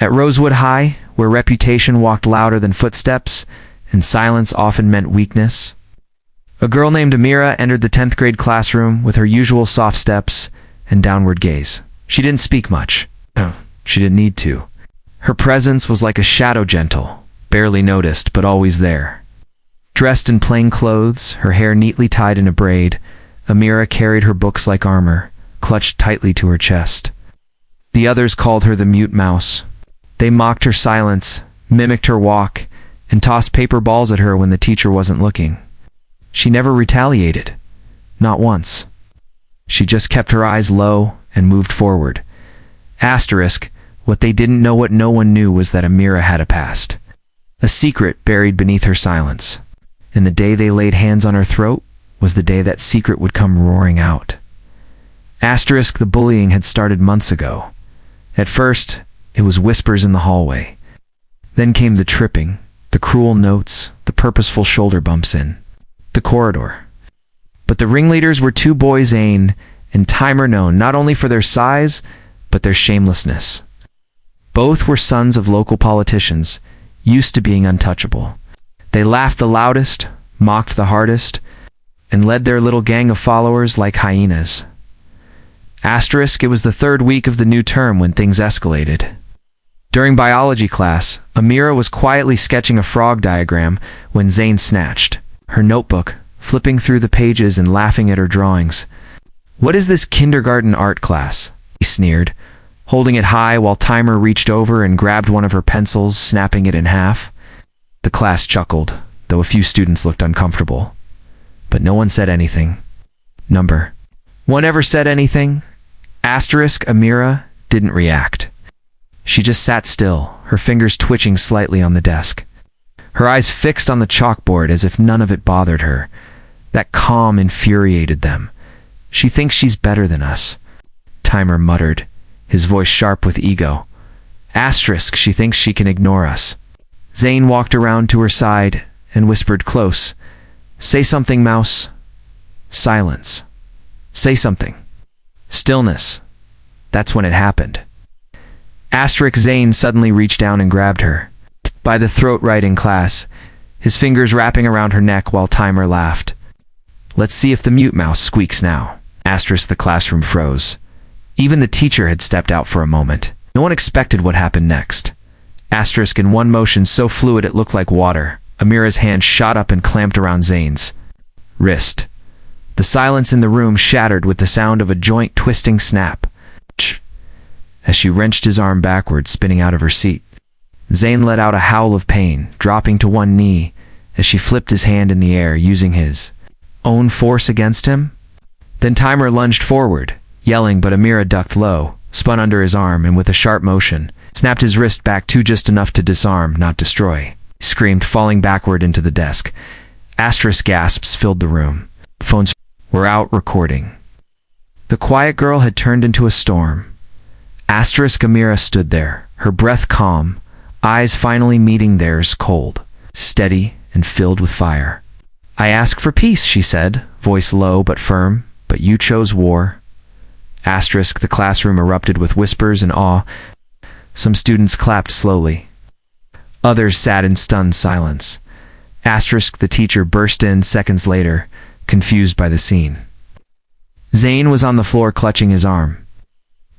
At Rosewood High, where reputation walked louder than footsteps, and silence often meant weakness, a girl named Amira entered the 10th grade classroom with her usual soft steps and downward gaze. She didn't speak much. No, she didn't need to. Her presence was like a shadow, gentle, barely noticed, but always there. Dressed in plain clothes, her hair neatly tied in a braid, Amira carried her books like armor, clutched tightly to her chest. The others called her the mute mouse. They mocked her silence, mimicked her walk, and tossed paper balls at her when the teacher wasn't looking. She never retaliated. Not once. She just kept her eyes low and moved forward. Asterisk, what they didn't know, what no one knew, was that Amira had a past. A secret buried beneath her silence. And the day they laid hands on her throat was the day that secret would come roaring out. Asterisk, the bullying had started months ago. At first, it was whispers in the hallway. Then came the tripping, the cruel notes, the purposeful shoulder bumps in the corridor. But the ringleaders were two boys, Zane and Timer, known not only for their size, but their shamelessness. Both were sons of local politicians, used to being untouchable. They laughed the loudest, mocked the hardest, and led their little gang of followers like hyenas. Asterisk, it was the third week of the new term when things escalated. During biology class, Amira was quietly sketching a frog diagram when Zane snatched her notebook, flipping through the pages and laughing at her drawings. "What is this kindergarten art class?" he sneered, holding it high while Timer reached over and grabbed one of her pencils, snapping it in half. The class chuckled, though a few students looked uncomfortable. But no one said anything. Number one ever said anything? Asterisk, Amira didn't react. She just sat still, her fingers twitching slightly on the desk. Her eyes fixed on the chalkboard as if none of it bothered her. That calm infuriated them. "She thinks she's better than us," Timer muttered, his voice sharp with ego. Asterisk, she thinks she can ignore us. Zane walked around to her side and whispered close, "Say something, Mouse." Silence. "Say something." Stillness. That's when it happened. Asterisk, Zane suddenly reached down and grabbed her by the throat right in class, his fingers wrapping around her neck while Timer laughed. "Let's see if the mute mouse squeaks now." Asterisk, the classroom froze. Even the teacher had stepped out for a moment. No one expected what happened next. Asterisk, in one motion so fluid it looked like water, Amira's hand shot up and clamped around Zane's wrist. The silence in the room shattered with the sound of a joint twisting snap. Ch! As she wrenched his arm backwards, spinning out of her seat. Zane let out a howl of pain, dropping to one knee as she flipped his hand in the air, using his own force against him. Then Timer lunged forward, yelling, but Amira ducked low, spun under his arm, and with a sharp motion, snapped his wrist back just enough to disarm, not destroy. He screamed, falling backward into the desk. Asterisk gasps filled the room. Phones were out recording. The quiet girl had turned into a storm. Asterisk, Amira stood there, her breath calm, eyes finally meeting theirs, cold, steady, and filled with fire. "I ask for peace," she said, voice low but firm, "but you chose war." Asterisk, the classroom erupted with whispers and awe. Some students clapped slowly. Others sat in stunned silence. Asterisk, the teacher burst in seconds later, confused by the scene. Zane was on the floor clutching his arm.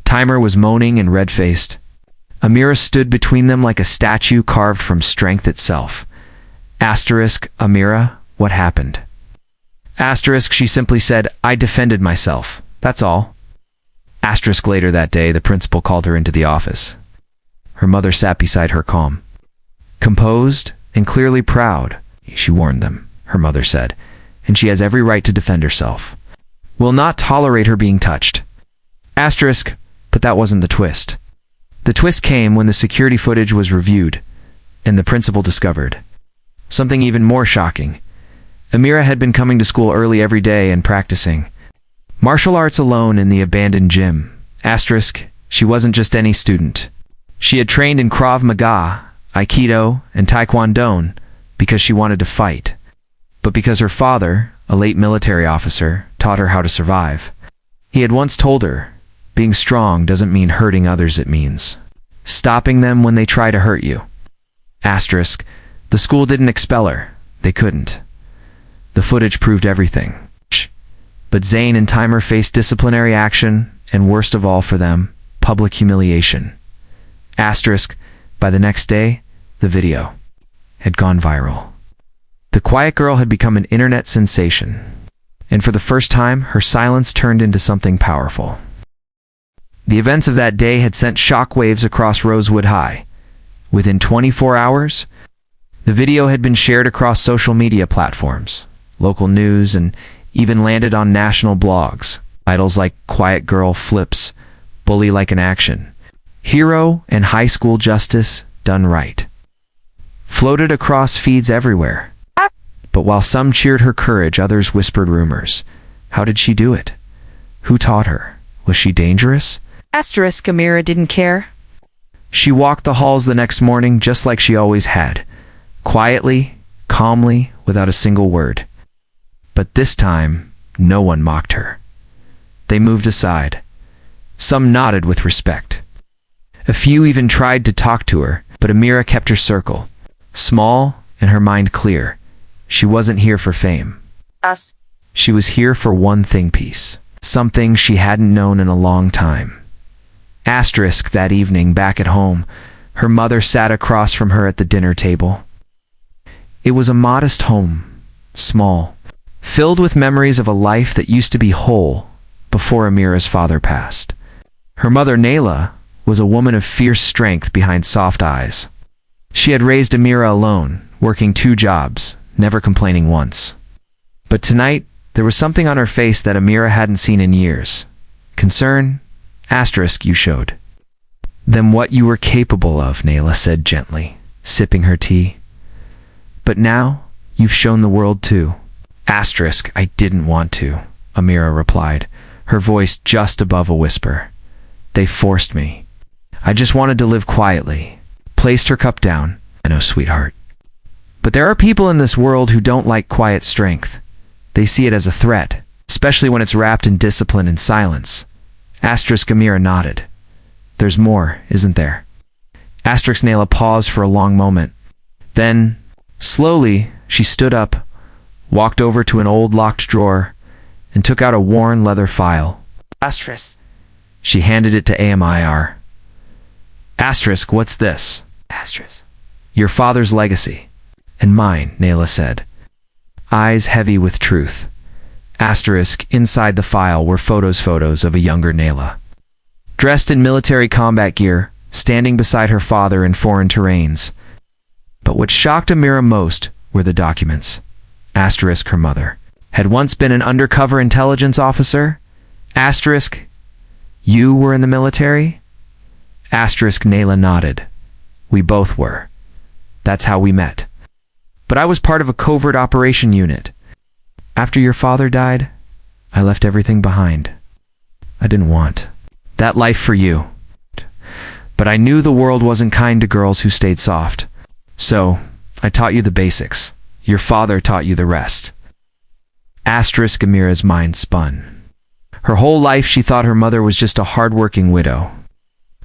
Timer was moaning and red-faced. Amira stood between them like a statue carved from strength itself. Asterisk, Amira, what happened? Asterisk, she simply said, "I defended myself. That's all." Asterisk, later that day, the principal called her into the office. Her mother sat beside her, calm, composed, and clearly proud. "She warned them," her mother said, "and she has every right to defend herself. Will not tolerate her being touched." Asterisk, but that wasn't the twist. The twist came when the security footage was reviewed, and the principal discovered something even more shocking. Amira had been coming to school early every day and practicing martial arts alone in the abandoned gym. Asterisk, she wasn't just any student. She had trained in Krav Maga, Aikido, and Taekwondo because she wanted to fight, but because her father, a late military officer, taught her how to survive. He had once told her, being strong doesn't mean hurting others, it means stopping them when they try to hurt you. Asterisk, the school didn't expel her. They couldn't. The footage proved everything. But Zane and Timer faced disciplinary action, and worst of all for them, public humiliation. Asterisk, by the next day, the video had gone viral. The quiet girl had become an internet sensation, and for the first time, her silence turned into something powerful. The events of that day had sent shockwaves across Rosewood High. Within 24 hours, the video had been shared across social media platforms, local news, and even landed on national blogs. Titles like Quiet Girl Flips, Bully Like an Action, Hero and High School Justice Done Right floated across feeds everywhere. But while some cheered her courage, others whispered rumors. How did she do it? Who taught her? Was she dangerous? Asterisk, Amira didn't care. She walked the halls the next morning just like she always had, quietly, calmly, without a single word. But this time, no one mocked her. They moved aside. Some nodded with respect. A few even tried to talk to her, but Amira kept her circle, small and her mind clear. She wasn't here for fame. She was here for one thing: peace. Something she hadn't known in a long time. Asterisk, that evening, back at home, her mother sat across from her at the dinner table. It was a modest home, small, filled with memories of a life that used to be whole before Amira's father passed. Her mother, Nayla, was a woman of fierce strength behind soft eyes. She had raised Amira alone, working 2 jobs, never complaining once. But tonight, there was something on her face that Amira hadn't seen in years. Concern? Asterisk, you showed them what you were capable of, Nayla said gently, sipping her tea. But now, you've shown the world too. Asterisk, I didn't want to, Amira replied, her voice just above a whisper. They forced me. I just wanted to live quietly. Placed her cup down. I know, sweetheart. But there are people in this world who don't like quiet strength. They see it as a threat, especially when it's wrapped in discipline and silence. Asterisk, Amira nodded. There's more, isn't there? Asterisk, Nayla paused for a long moment. Then, slowly, she stood up, walked over to an old locked drawer, and took out a worn leather file. Asterisk. She handed it to AMIR. Asterisk, what's this? Asterisk. Your father's legacy. And mine, Nayla said, eyes heavy with truth. Asterisk, inside the file were photos of a younger Nayla, dressed in military combat gear, standing beside her father in foreign terrains. But what shocked Amira most were the documents. Asterisk, her mother, had once been an undercover intelligence officer. Asterisk, you were in the military? Asterisk, Nayla nodded. We both were. That's how we met. But I was part of a covert operation unit. After your father died, I left everything behind. I didn't want that life for you. But I knew the world wasn't kind to girls who stayed soft. So, I taught you the basics. Your father taught you the rest. Asterisk, Amira's mind spun. Her whole life she thought her mother was just a hard-working widow.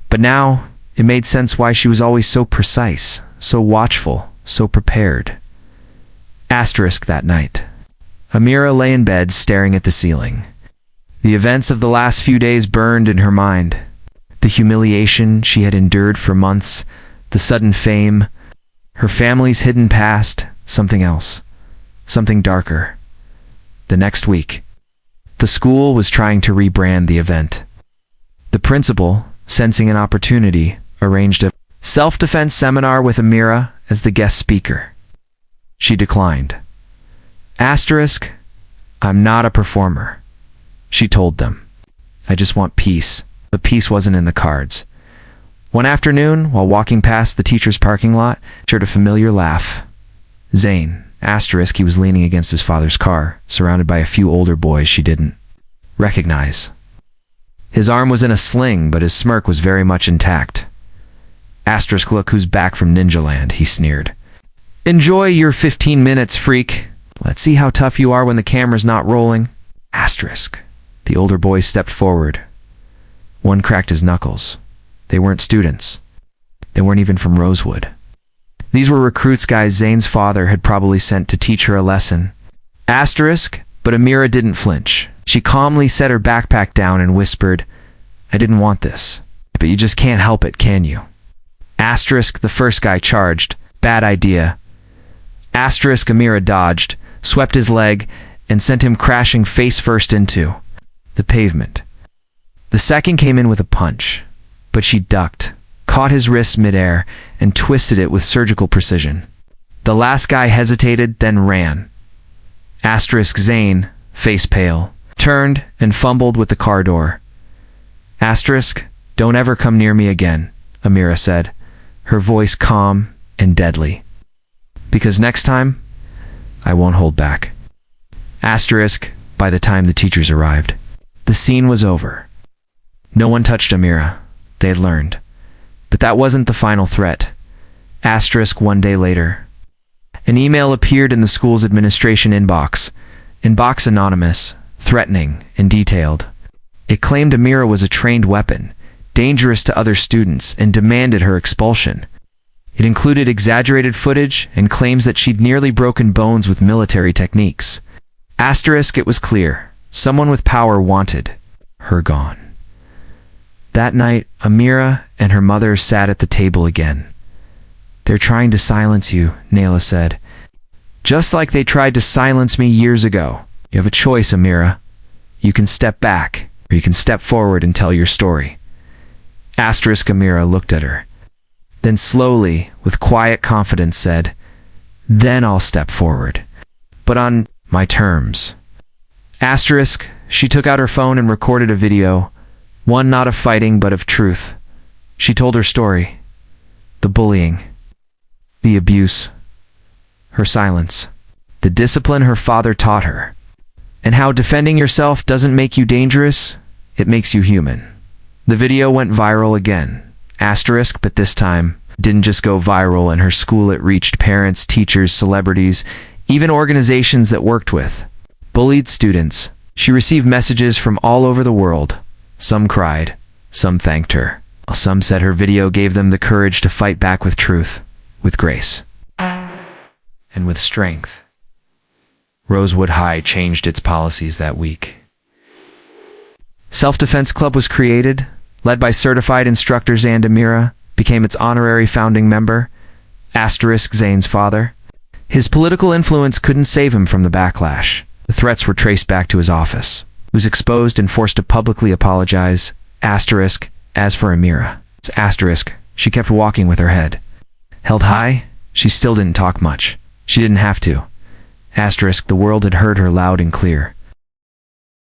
But now, it made sense why she was always so precise, so watchful, so prepared. Asterisk, that night, Amira lay in bed staring at the ceiling. The events of the last few days burned in her mind. The humiliation she had endured for months, the sudden fame, her family's hidden past, something else, something darker. The next week, the school was trying to rebrand the event. The principal, sensing an opportunity, arranged a self-defense seminar with Amira as the guest speaker. She declined. Asterisk, I'm not a performer, she told them. I just want peace. But peace wasn't in the cards. One afternoon, while walking past the teacher's parking lot, she heard a familiar laugh. Zane, asterisk, he was leaning against his father's car, surrounded by a few older boys she didn't recognize. His arm was in a sling, but his smirk was very much intact. Asterisk, look who's back from Ninja Land, he sneered. Enjoy your 15 minutes, freak. Let's see how tough you are when the camera's not rolling. Asterisk. The older boys stepped forward. One cracked his knuckles. They weren't students. They weren't even from Rosewood. These were recruits guys Zane's father had probably sent to teach her a lesson. Asterisk, but Amira didn't flinch. She calmly set her backpack down and whispered, "I didn't want this. But you just can't help it, can you?" Asterisk, the first guy charged. "Bad idea." Asterisk, Amira dodged, swept his leg, and sent him crashing face first into the pavement. The second came in with a punch, but she ducked, caught his wrist midair, and twisted it with surgical precision. The last guy hesitated, then ran. Asterisk, Zane, face pale, turned and fumbled with the car door. Asterisk, "Don't ever come near me again," Amira said, her voice calm and deadly. "Because next time, I won't hold back." Asterisk, by the time the teachers arrived, the scene was over. No one touched Amira. They had learned. But that wasn't the final threat. Asterisk, one day later. An email appeared in the school's administration inbox anonymous, threatening, and detailed. It claimed Amira was a trained weapon, dangerous to other students, and demanded her expulsion. It included exaggerated footage and claims that she'd nearly broken bones with military techniques. Asterisk, it was clear. Someone with power wanted her gone. That night, Amira and her mother sat at the table again. "They're trying to silence you," Nayla said. "Just like they tried to silence me years ago. You have a choice, Amira. You can step back, or you can step forward and tell your story." Asterisk, Amira looked at her. Then slowly, with quiet confidence, said, "Then I'll step forward. But on my terms." Asterisk, she took out her phone and recorded a video, one not of fighting but of truth. She told her story. The bullying, the abuse, her silence, the discipline her father taught her, and how defending yourself doesn't make you dangerous, it makes you human. The video went viral again. Asterisk, but this time, didn't just go viral in her school, it reached parents, teachers, celebrities, even organizations that worked with bullied students. She received messages from all over the world. Some cried, some thanked her, while some said her video gave them the courage to fight back with truth, with grace, and with strength. Rosewood High changed its policies that week. Self-Defense Club was created, led by certified instructors, and Amira became its honorary founding member. Asterisk, Zane's father. His political influence couldn't save him from the backlash. The threats were traced back to his office. He was exposed and forced to publicly apologize. Asterisk, as for Amira, it's asterisk, she kept walking with her head held high. She still didn't talk much. She didn't have to. Asterisk, the world had heard her loud and clear.